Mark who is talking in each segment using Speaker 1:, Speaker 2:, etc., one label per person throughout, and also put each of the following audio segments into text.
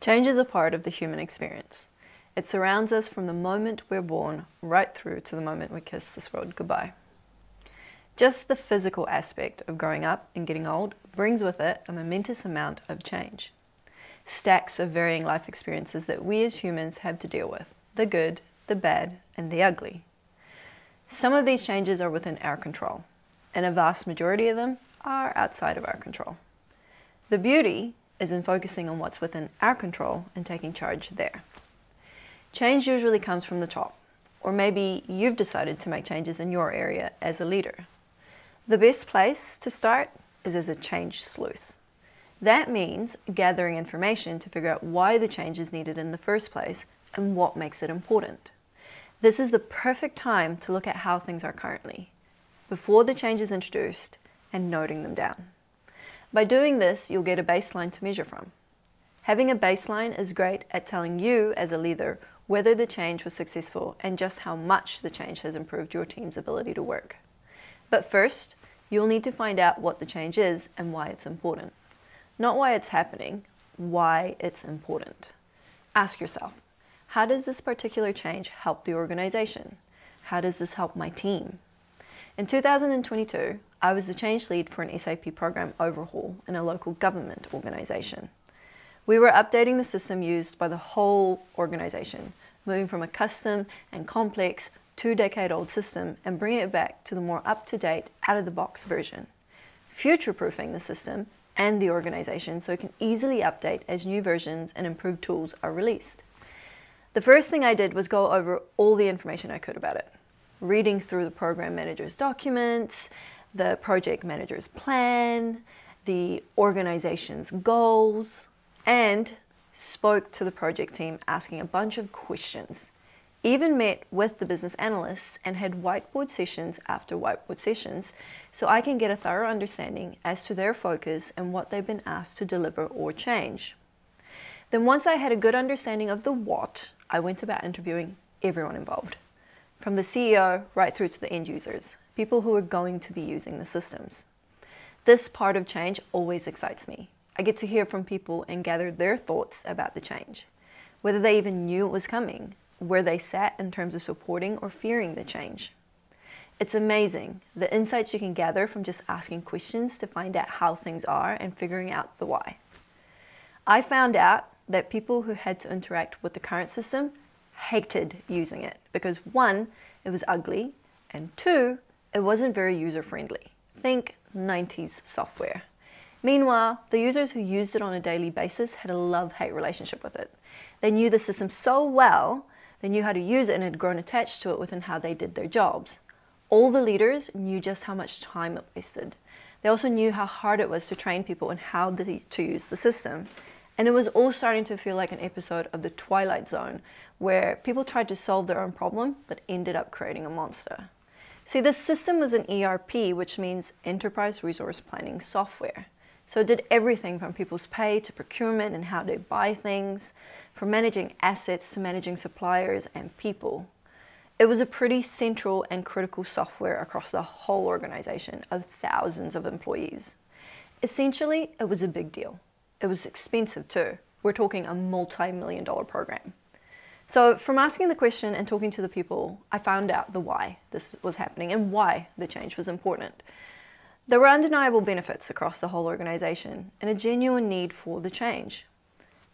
Speaker 1: Change is a part of the human experience. It surrounds us from the moment we're born right through to the moment we kiss this world goodbye. Just the physical aspect of growing up and getting old brings with it a momentous amount of change. Stacks of varying life experiences that we as humans have to deal with, the good, the bad, and the ugly. Some of these changes are within our control, and a vast majority of them are outside of our control. The beauty is in focusing on what's within our control and taking charge there. Change usually comes from the top, or maybe you've decided to make changes in your area as a leader. The best place to start is as a change sleuth. That means gathering information to figure out why the change is needed in the first place and what makes it important. This is the perfect time to look at how things are currently, before the change is introduced, and noting them down. By doing this, you'll get a baseline to measure from. Having a baseline is great at telling you as a leader whether the change was successful and just how much the change has improved your team's ability to work. But first, you'll need to find out what the change is and why it's important. Not why it's happening, why it's important. Ask yourself, how does this particular change help the organization? How does this help my team? In 2022, I was the change lead for an SAP program overhaul in a local government organization. We were updating the system used by the whole organization, moving from a custom and complex 2-decade-old system and bringing it back to the more up-to-date, out-of-the-box version, future-proofing the system and the organization so it can easily update as new versions and improved tools are released. The first thing I did was go over all the information I could about it, reading through the program manager's documents, the project manager's plan, the organization's goals, and spoke to the project team asking a bunch of questions. Even met with the business analysts and had whiteboard sessions after whiteboard sessions so I can get a thorough understanding as to their focus and what they've been asked to deliver or change. Then once I had a good understanding of the what, I went about interviewing everyone involved, from the CEO right through to the end users, people who are going to be using the systems. This part of change always excites me. I get to hear from people and gather their thoughts about the change, whether they even knew it was coming, where they sat in terms of supporting or fearing the change. It's amazing the insights you can gather from just asking questions to find out how things are and figuring out the why. I found out that people who had to interact with the current system hated using it because 1, it was ugly, and 2, it wasn't very user-friendly. Think 90s software. Meanwhile, the users who used it on a daily basis had a love-hate relationship with it. They knew the system so well, they knew how to use it and had grown attached to it within how they did their jobs. All the leaders knew just how much time it wasted. They also knew how hard it was to train people in how to use the system. And it was all starting to feel like an episode of The Twilight Zone, where people tried to solve their own problem, but ended up creating a monster. See, this system was an ERP, which means Enterprise Resource Planning Software. So it did everything from people's pay to procurement and how they buy things, from managing assets to managing suppliers and people. It was a pretty central and critical software across the whole organization of thousands of employees. Essentially, it was a big deal. It was expensive too. We're talking a multi-million-dollar program. So from asking the question and talking to the people, I found out the why this was happening and why the change was important. There were undeniable benefits across the whole organization and a genuine need for the change.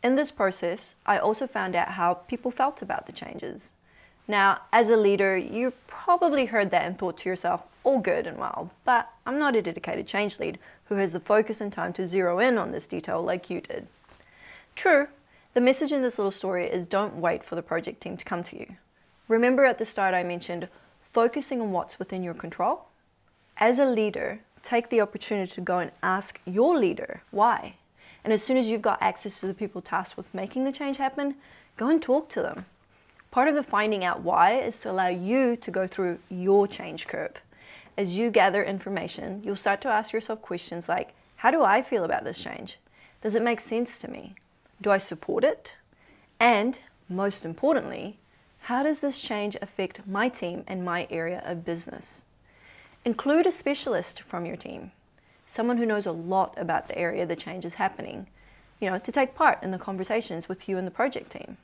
Speaker 1: In this process, I also found out how people felt about the changes. Now, as a leader, you probably heard that and thought to yourself, all good and well, but I'm not a dedicated change lead who has the focus and time to zero in on this detail like you did. True, the message in this little story is don't wait for the project team to come to you. Remember at the start I mentioned focusing on what's within your control? As a leader, take the opportunity to go and ask your leader why. And as soon as you've got access to the people tasked with making the change happen, go and talk to them. Part of the finding out why is to allow you to go through your change curve. As you gather information, you'll start to ask yourself questions like, how do I feel about this change? Does it make sense to me? Do I support it? And most importantly, how does this change affect my team and my area of business? Include a specialist from your team, someone who knows a lot about the area the change is happening. to take part in the conversations with you and the project team.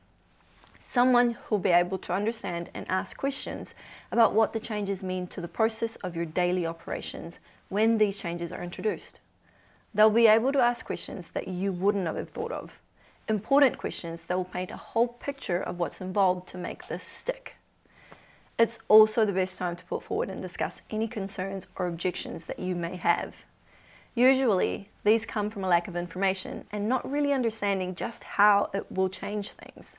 Speaker 1: Someone who'll be able to understand and ask questions about what the changes mean to the process of your daily operations when these changes are introduced. They'll be able to ask questions that you wouldn't have thought of, important questions that will paint a whole picture of what's involved to make this stick. It's also the best time to put forward and discuss any concerns or objections that you may have. Usually, these come from a lack of information and not really understanding just how it will change things.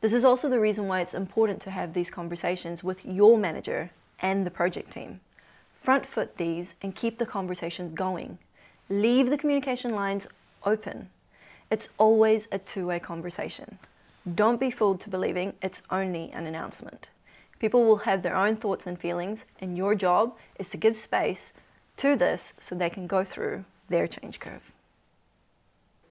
Speaker 1: This is also the reason why it's important to have these conversations with your manager and the project team. Front foot these and keep the conversations going. Leave the communication lines open. It's always a two-way conversation. Don't be fooled to believing it's only an announcement. People will have their own thoughts and feelings, and your job is to give space to this so they can go through their change curve.